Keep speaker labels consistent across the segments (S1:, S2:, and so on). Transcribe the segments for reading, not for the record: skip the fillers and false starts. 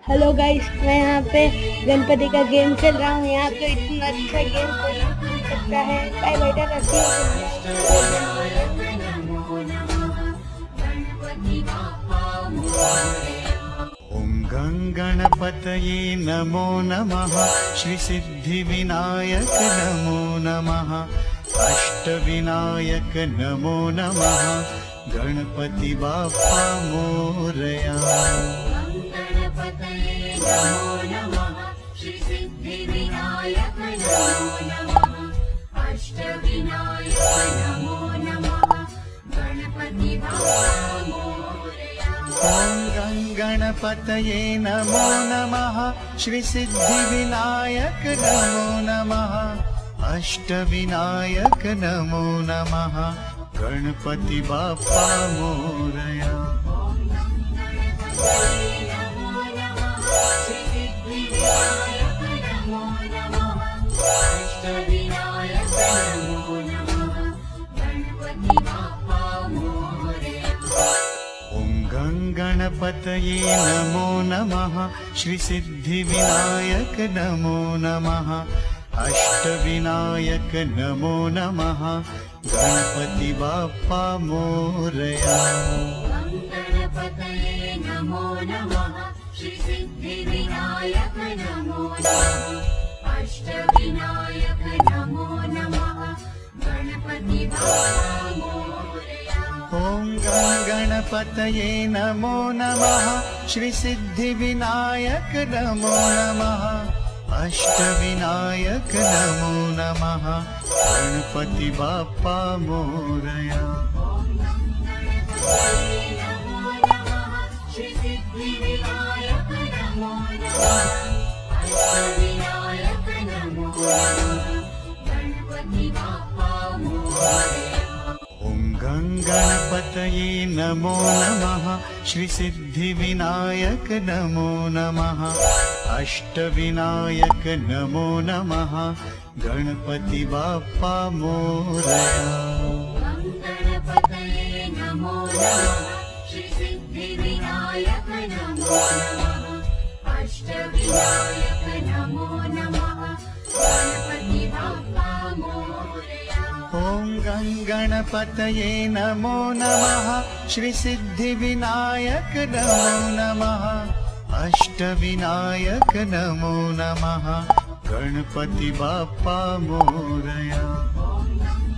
S1: Hello guys, मैं यहाँ pay Ganapati का गेम खेल रहा हूँ। यहाँ पे इतना अच्छा गेम कोई नहीं खेल सकता है। बाय बेटा रखती
S2: ओम गं गणपतये नमो नमः। श्री सिद्धिविनायक नमो नमः। अष्टविनायक नमो नमः। गणपति बाप्पा मोरया।
S3: नमो नमः। श्री सिद्धिविनायक नमो नमः। अष्टविनायक नमो नमः। गणपति बाप्पा मोरया।
S2: ओम गं गणपतये नमो नमः। श्री सिद्धिविनायक नमो नमः। अष्टविनायक नमो नमः। गणपति बाप्पा मोरया। ओम गं गणपतये नमो नमः। श्री सिद्धिविनायक नमो नमः। अष्टविनायक नमो नमः। गणपति बाप्पा मोरया।
S3: गणपतये नमो नमः। श्री सिद्धिविनायक नमो नमः। अष्टविनायक नमो नमः। गणपति बाप्पा मोरया।
S2: ओम गं गणपतये नमो नमः। श्री सिद्धिविनायक नमो नमः। अष्टविनायक नमो नमः। गणपति बाप्पा मोरया।
S3: श्री सिद्धिविनायक नमो नमः। अष्टविनायक नमो नमः। गणपति बाप्पा मोरया।
S2: ओम गं गणपतये नमो नमः। श्री सिद्धिविनायक नमो नमः। अष्टविनायक नमो नमः। गणपति बाप्पा मोरया।
S3: गणपतये नमो नमः। श्री सिद्धिविनायक नमो नमः। अष्टविनायक नमो नमः। गणपति बाप्पा मोरया।
S2: ओम गं गणपतये नमो नमः। श्री सिद्धिविनायक नमो नमः। अष्टविनायक नमो नमः। गणपति बाप्पा मोरया।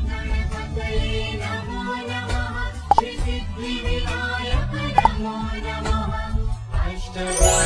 S3: गणपतये नमो नमः। श्री सिद्धिविनायक नमो नमः। अष्टविनायक